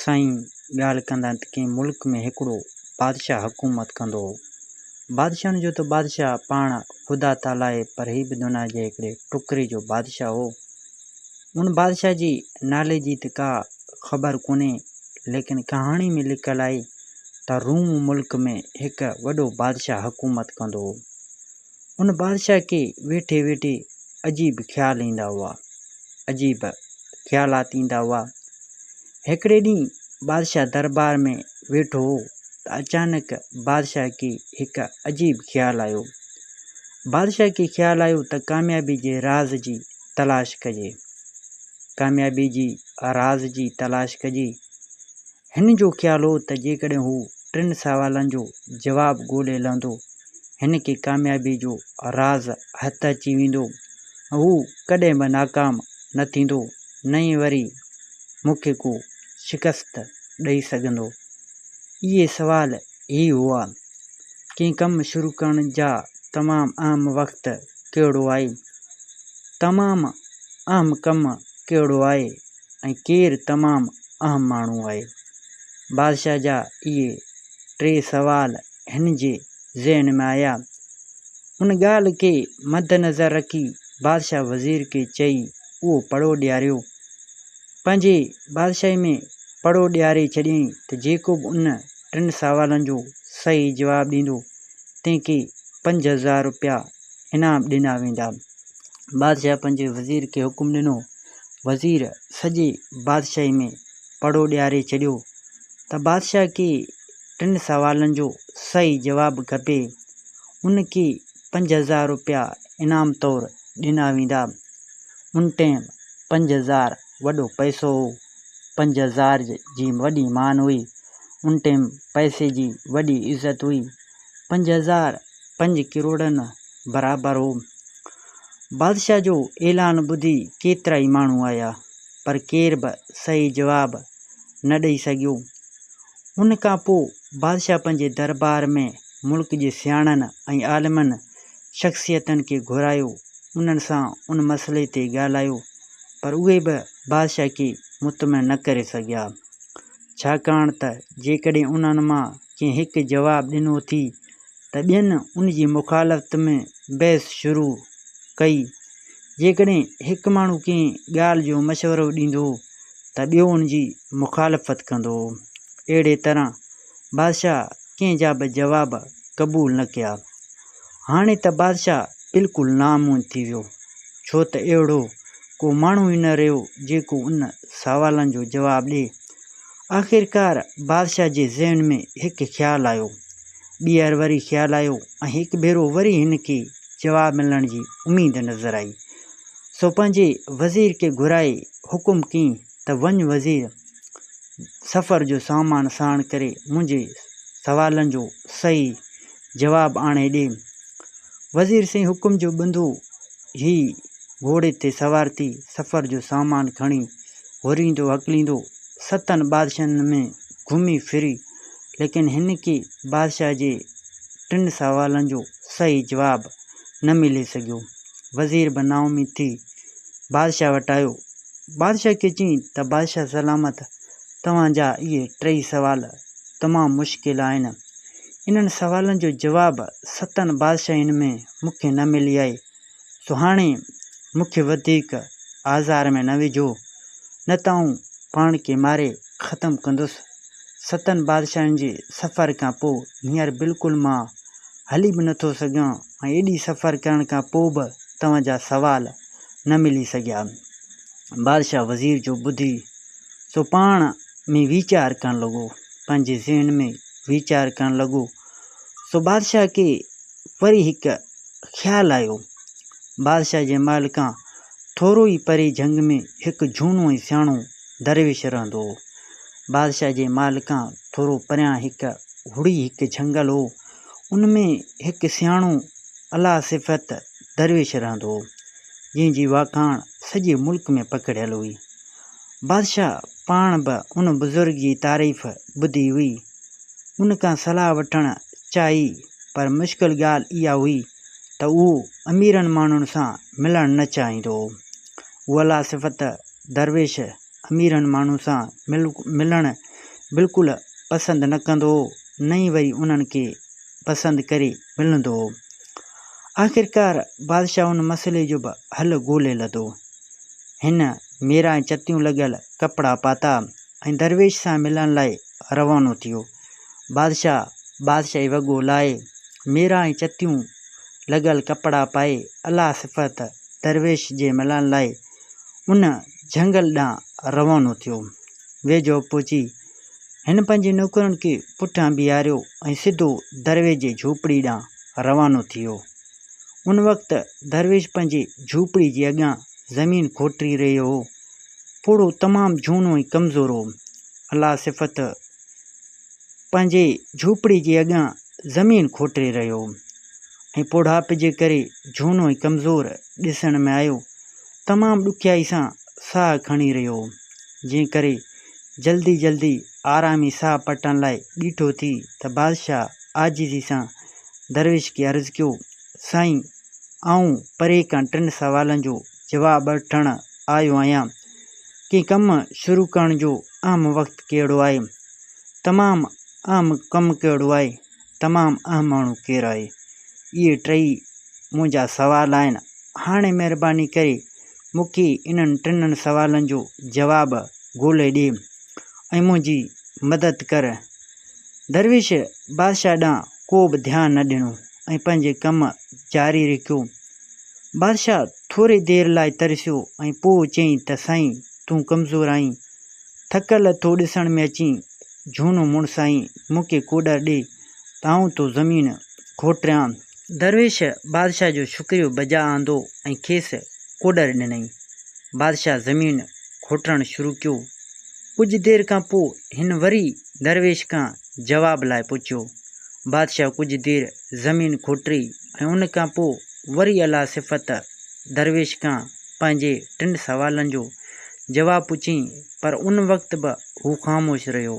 साईं ॻाल्हि कंदा त कंहिं मुल्क में हिकिड़ो बादशाह हुकूमत कंदो हो। बादशाहनि जो त बादशाह पाण ख़ुदा ताला आहे, पर ही बि दुनिया जे हिकिड़े टुकड़े जो बादशाह हो। उन बादशाह जी नाले जी त का ख़बर कोन्हे, लेकिन कहाणी में लिखियलु आहे त रूम मुल्क में हिकु वॾो बादशाह हुकूमत कंदो हो। उन बादशाह खे वेठे वेठे अजीब ख़्याल ईंदा हुआ, अजीब ख़्यालात ईंदा हुआ। हिकिड़े ॾींहुं बादशाह दरबार में वेठो हो त अचानक बादशाह खे हिकु अजीब ख़्यालु आयो। बादशाह खे ख़्यालु आयो त कामयाबी जे राज़ जी तलाश कजे, कामयाबी जी राज़ जी तलाश कजे। हिन जो ख़्यालु हो त जेकॾहिं हू 3 सवालनि जो जवाबु ॻोल्हे लहंदो, हिन खे कामयाबी जो राज़ हथ अची वेंदो, हू कॾहिं बि नाकाम न थींदो, न ई वरी मूंखे को शिकस्त ॾेई सघंदो। इहे सवाल ही हुआ: कंहिं कमु शुरू करण जा तमामु अहम वक़्तु कहिड़ो आहे, तमामु अहम कमु कहिड़ो आहे, ऐं केरु तमामु अहम माण्हू आहे। बादशाह जा इहे 3 सवाल हिन जे ज़हन में आया। उन ॻाल्हि खे मद्देनज़र रखी बादशाह वज़ीर खे चई उहो पढ़ो ॾियारियो। पंहिंजे बादशाही में पढ़ो ॾियारे छॾियईं त जेको बि उन 3 सवालनि जो सही जवाबु ॾींदो, तंहिंखे 5000 रुपया इनाम ॾिना वेंदा। बादशाह पंहिंजे वज़ीर खे हुकुम ॾिनो। वज़ीर सॼे बादशाही में पढ़ो ॾियारे छॾियो त बादशाह खे 3 सवालनि जो सही जवाबु खपे, उनखे 5000 रुपया इनाम तौरु ॾिना वेंदा। उन टाइम 5000 वॾो पैसो हो, 5000 जी वॾी मान हुई। उन टाइम पैसे जी वॾी इज़त हुई। 5000 5 करोड़नि बराबरि हो। बादशाह जो ऐलान ॿुधी केतिरा ई माण्हू आया, पर केर बि सही जवाबु न ॾेई सघियो। उन खां पोइ बादशाह पंहिंजे दरबार में मुल्क जे सियाणनि ऐं आलिमनि शख़्सियतनि खे घुरायो। उन्हनि सां उन मसइले ते ॻाल्हायो, पर उहे बि बादशाह खे मुतमिन न करे सघिया, छाकाणि त जेकॾहिं उन्हनि मां कंहिं हिकु जवाबु ॾिनो थी त ॿियनि उन जी मुखालफ़त में बहस शुरू कई। जेकॾहिं हिकु माण्हू कंहिं ॻाल्हि जो मशवरो ॾींदो त ॿियो उन जी मुखालफ़त कंदो। अहिड़े तरह बादशाह कंहिं जा बि जवाब क़बूल न कया। हाणे त बादशाह बिल्कुलु नामूद थी वियो, छो त अहिड़ो को माण्हू ई न रहियो जेको उन सवालनि जो जवाबु ॾिए। आख़िरकार बादशाह जे ज़हन में हिकु ख़्यालु आयो, ॿीहर वरी ख़्यालु आयो, ऐं हिकु भेरो वरी हिन खे जवाबु मिलण जी उमेद नज़र आई। सो पंहिंजे वज़ीर खे घुराए हुकुम कयईं त वञ वज़ीर, सफ़र जो सामान साण करे मुंहिंजे सवालनि जो सही जवाबु आणे ॾे। वज़ीर सिंह हुकुम जो ॿुधो ही घोड़े ते सवार थी सफ़र जो सामान खणी हुरींदो हकलींदो 7 बादशाहनि में घुमी फिरी, लेकिन हिन खे बादशाह जे 3 सवालनि जो सही जवाबु न मिले सघियो। वज़ीर बि नाउमीद थी बादशाह वटि आयो। बादशाह खे चयईं त बादशाह सलामत, तव्हांजा इहे 3 सवाल तमामु मुश्किल आहिनि। इन्हनि सवालनि जो जवाबु 7 बादशाहनि में मूंखे न मिली आहे। सो हाणे मूंखे वधीक आज़ार में न विझो, न त आऊं पाण खे मारे ख़तमु कंदुसि। 7 बादशाहनि जे सफ़र खां पोइ हींअर बिल्कुलु मां हली बि नथो सघां, ऐं एॾी सफ़र करण खां पोइ बि तव्हांजा सवाल न मिली सघिया। बादशाह वज़ीर जो ॿुधी सो पाण में वीचार करणु लॻो, पंहिंजे ज़हन में वीचार करणु लॻो। सो बादशाह खे वरी हिकु ख़्यालु आयो। बादशाह जे महल खां थोरो ई परे जंग में हिकु झूनो ऐं सियाणो दरवेश रहंदो हो। बादशाह जे महल खां थोरो परियां हिकु झंगल हो। उन में हिकु सियाणो अला सिफ़त दरवेश रहंदो हो, जंहिंजी वाखाण सॼे मुल्क में पकड़ियल हुई। बादशाह पाण बि उन बुज़ुर्ग जी तारीफ़ ॿुधी हुई, उन खां सलाह वठणु चाही, पर मुश्किल ॻाल्हि इहा हुई त उहो अमीरनि माण्हुनि सां मिलणु न चाहींदो हो। उहो अला सिफ़त दरवेश अमीरनि माण्हुनि सां मिलणु बिल्कुलु पसंदि न कंदो हो, न ई वरी उन्हनि खे पसंदि करे मिलंदो हो। आख़िरकार बादशाह उन मसइले जो बि हल ॻोल्हे लधो। हिन मेरा ऐं चतियूं लॻियल कपिड़ा पाता ऐं दरवेश सां मिलण लाइ रवानो थियो। बादशाही वॻो लाहे, मेरा ऐं चतियूं लॻियल कपिड़ा पाए अला सिफ़त दरवेश जे मिलण लाइ उन झंगल ॾांहुं रवानो थियो। वेझो पहुची हिन पंहिंजे नौकरनि खे पुठियां बीहारियो ऐं सिधो दरवेश जे झोपड़ी ॾांहुं रवानो थियो। उन वक़्तु दरवेश पंहिंजे झोपड़ी जे अॻियां ज़मीन खोटरी रहियो हो। पोड़ो तमामु झूनो ऐं कमज़ोर हो। अला सिफ़त पंहिंजे झोपड़ी जे अॻियां ज़मीन खोटरे रहियो हो ऐं पोढ़ापे जे करे झूनो ऐं कमज़ोर ॾिसण में आयो। तमामु ॾुखियाई सां साह खणी रहियो हो, जंहिं करे जल्दी जल्दी आरामी साह पटण लाइ बीठो थी त बादशाह आजिज़ी सां दरवेश खे अर्ज़ु कयो, साईं, आऊं परे खां 3 सवालनि जो जवाबु वठणु आयो आहियां। कंहिं कमु शुरू करण जो अहम वक़्तु कहिड़ो आहे? तमामु अहम कमु कहिड़ो आहे? तमामु अहम माण्हू केरु आहे? इहे 3 मुंहिंजा सवाल आहिनि। हाणे महिरबानी करे मूंखे इन्हनि 3 सवालनि जो जवाबु ॻोल्हे ॾे ऐं मुंहिंजी मदद कर। दरवेश बादशाह ॾांहुं को बि ध्यानु न ॾिनो ऐं पंहिंजे कमु जारी रखियो। बादशाह थोरी देरि लाइ तरसियो ऐं पोइ चयईं त साईं, तूं कमज़ोर आहीं, थकियल थो ॾिसण में अचीं, झूनो मुड़ुसु आहीं, मूंखे कोडर ॾे त आऊं तो ज़मीन खोटरियां। दरवेश बादशाह जो शुक्रियो बजा आंदो ऐं खेसि कोडर ॾिनई। बादशाह ज़मीन खोटणु शुरू कयो। कुझु देरि खां पोइ हिन वरी दरवेश खां जवाब लाइ पुछियो। बादशाह कुझु देरि ज़मीन खोटरी ऐं उन खां पोइ वरी अला सिफ़त दरवेश खां पंहिंजे 3 सवालनि जो जवाबु पुछियईं, पर उन वक़्तु बि हू ख़ामोश रहियो।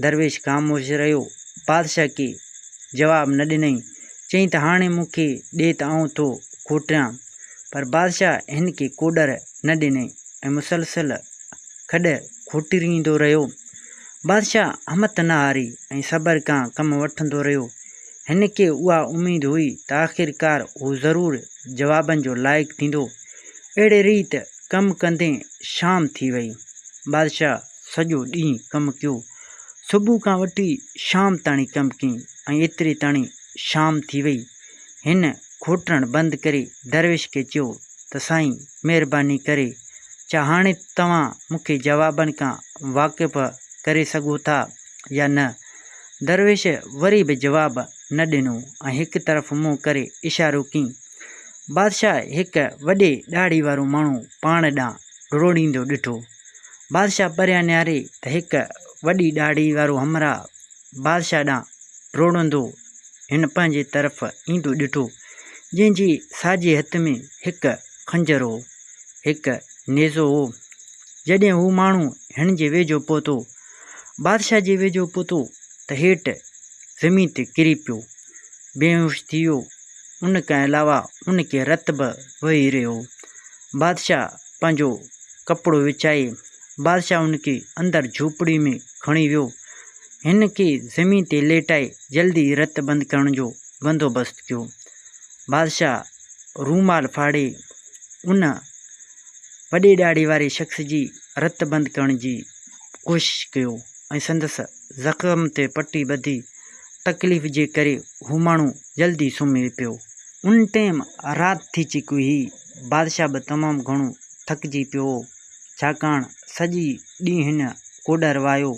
दरवेश ख़ामोश रहियो। बादशाह खे जवाबु न ॾिनई। चयईं त हाणे मूंखे ॾे त आऊं थो खोटरियां, पर बादशाह हिन खे कोडर न ॾिनई ऐं मुसलसल खॾ खोटींदो रहियो। बादशाह हिमत न हारी ऐं सब्र खां कमु वठंदो रहियो। हिन खे उहा उमेद हुई त आख़िरकार हू ज़रूरु जवाबनि जो लाइक़ु थींदो। अहिड़े रीति कमु कंदे शाम थी वई। बादशाह सॼो ॾींहुं कमु कयो। सुबुह खां वठी शाम ताणी कमु कयईं ऐं एतिरे ताणी शाम थी वई। हिन खोटणु बंदि करे दरवेश खे चयो त साईं, महिरबानी करे छा हाणे तव्हां मूंखे जवाबनि खां वाक़िफ़ु करे सघो था या न? दरवेश वरी बि जवाबु न ॾिनो ऐं हिकु तरफ़ मुंहुं करे इशारो कयईं। बादशाह हिकु वॾे ॾाढ़ी वारो माण्हू पाण ॾांहुं डुरोड़ींदो ॾिठो। बादशाह परियां निहारे त हिकु वॾी ॾाढ़ी वारो हमराह बादशाह ॾांहुं डुरोड़ंदो हिन पंहिंजे तरफ़ ईंदो ॾिठो, जंहिंजे साॼे हथ में हिकु खंजर हो, हिकु नेज़ो हो। जॾहिं हू माण्हू हिन जे वेझो पहुतो, बादशाह जे वेझो पहुतो, त हेठि ज़मीन ते किरी पियो, बेहोश थी वियो। उन खां अलावा उन खे रतु बि वही रहियो। बादशाह पंहिंजो कपिड़ो विछाए बादशाह उन खे अंदरि झोपड़ी में खणी वियो। हिन खे ज़मीन ते लेटाए जल्दी रतु बंदि करण जो बंदोबस्तु कयो। बादशाह रूमाल फाड़े उन वॾे ॾाढ़ी वारे शख़्स जी रतु बंदि करण जी कोशिशि कयो ऐं संदसि ज़ख़्म ते पटी ॿधी। तकलीफ़ जे करे हू माण्हू जल्दी सुम्ही पियो। उन टाइम राति थी चुकी हुई। बादशाह बि तमामु घणो थकिजी पियो हो, छाकाणि सॼी ॾींहुं हिन कोडर वायो,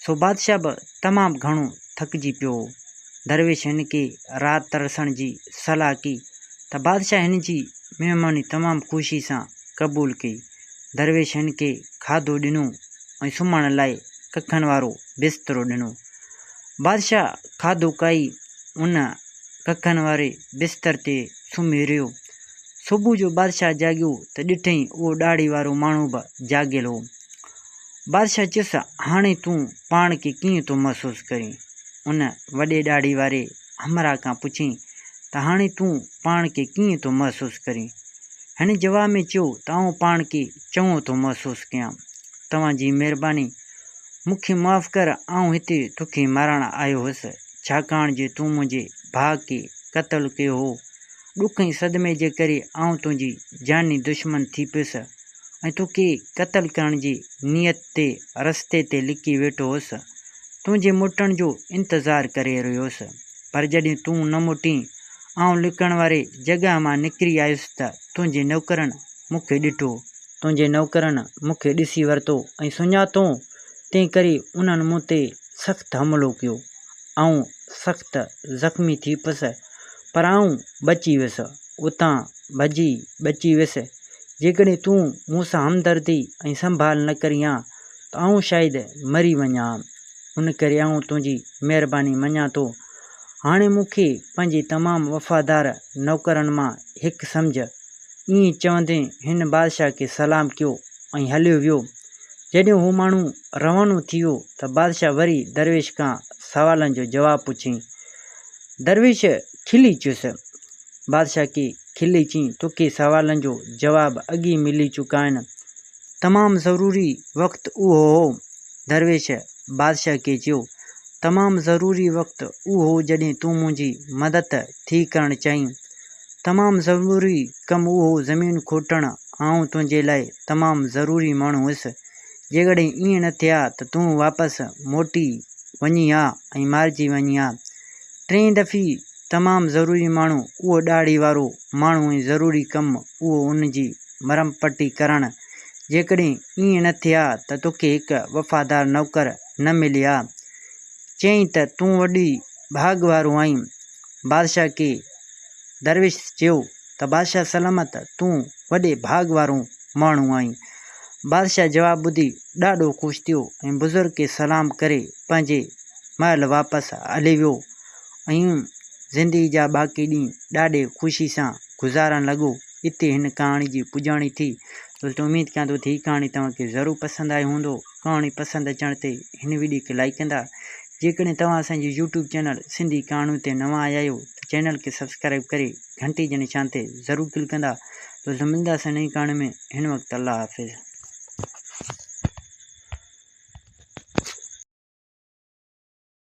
सो बादशाह बि तमामु घणो थकिजी पियो हो। दरवेश हिन खे राति तरसण जी सलाह कई त बादशाह हिन जी महिरबानी तमामु ख़ुशी सां क़बूल कई। दरवेश हिन खे खाधो ॾिनो ऐं सुम्हण लाइ कखनि वारो बिस्तरो ॾिनो। बादशाह खाधो खाई उन कखनि वारे बिस्तर ते सुम्ही रहियो। सुबुह जो बादशाह जाॻियो त ॾिठईं उहो ॾाढ़ी वारो माण्हू बि जाॻियल हो। बादशाह चयुसि, हाणे तूं पाण खे कीअं थो महसूसु करीं? उन वॾे ॾाढ़ी वारे हमराह खां पुछियईं त हाणे तूं पाण खे कीअं थो महसूसु करीं? हिन जवाब में चयो त आऊं पाण खे चङो थो महसूसु कयां। तव्हांजी महिरबानी मूंखे माफ़ कर, आउं हिते तोखे मारण आयो हुअसि, छाकाणि जे तूं मुंहिंजे भाउ खे क़तलु कयो हो। ॾुख ऐं सदमे जे करे आउं तुंहिंजी जानी दुश्मन थी पियुसि ऐं तोखे क़तलु करण जी नियत ते रस्ते ते लिकी वेठो हुअसि। तुंहिंजे मुटण जो इंतज़ारु करे रहियो हुअसि, पर जॾहिं तूं न मुटी, आउं लिकण वारे जॻह मां निकिरी आयुसि त तुंहिंजे नौकरनि मूंखे ॾिसी वरितो ऐं सुञातो, तंहिं करे उन्हनि मूं ते सख़्तु हमिलो कयो। आउं सख़्तु ज़ख़्मी थी पियुसि, पर आउं बची वियुसि, उतां भॼी बची वियुसि। जेकॾहिं तूं मूंसां हमदर्दी ऐं संभाल न करीं हा त आउं शायदि मरी वञा हा। उन करे आउं तुंहिंजी महिरबानी मञां थो। हाणे मूंखे पंहिंजे तमामु वफ़ादार नौकरनि मां हिकु सम्झ। ईअं चवंदे हिन बादशाह खे सलाम कयो ऐं हलियो वियो। जॾहिं हू माण्हू रवानो थी वियो त बादशाह वरी दरवेश खां सवालनि जो जवाबु पुछियईं। दरवेश खिली चयुसि, बादशाह खे खिली चयईं, तोखे सवालनि जो जवाबु अॻी मिली चुका आहिनि। तमामु ज़रूरी वक़्तु उहो हो। दरवेश बादशाह खे चयो, तमामु ज़रूरी वक़्तु उहो हो जॾहिं तूं मुंहिंजी मदद थी करणु चाहीं। तमामु ज़रूरी कमु उहो हो ज़मीन खोटणु। आउं तुंहिंजे लाइ तमामु ज़रूरी माण्हू हुयुसि। जेकॾहिं ईअं न थिए हा त तूं वापसि मोटी वञी हा ऐं मारिजी वञी हा। टें दफ़ी तमामु ज़रूरी माण्हू उहो ॾाढ़ी वारो माण्हू ऐं ज़रूरी कमु उहो उन जी मरम पटी करणु। जेकॾहिं ईअं न थिए हा त तोखे हिकु वफ़ादार नौकर न मिले हा। चयईं त तूं वॾी भाग वारो आहीं। बादशाह खे दरवेश चयो त बादशाह सलामत, तूं वॾे भाग वारो माण्हू आहीं। बादशाह जवाबु ॿुधी ॾाढो ख़ुशि थियो ऐं बुज़ुर्ग खे सलाम करे पंहिंजे महल वापसि हली वियो ऐं ज़िंदगी जा बाक़ी ॾींहं ॾाढे ख़ुशी सां गुज़ारणु लॻो। हिते हिन कहाणी जी पुॼाणी थी। दोस्तों, उमेद कयां थो त हीअ कहाणी तव्हांखे ज़रूरु पसंदि आई हूंदो। कहाणी पसंदि अचण ते हिन वीडियो खे लाइक कंदा। जेकॾहिं तव्हां असांजे यूट्यूब चैनल सिंधी कहाणियूं ते नवां आया आहियो त चैनल खे सब्सक्राइब करे घंटी जे निशान ते ज़रूरु क्लिक कंदा। दोस्तों, मिलंदासीं नई कहाणी में। हिन वक़्तु अल्लाह हाफ़िज़।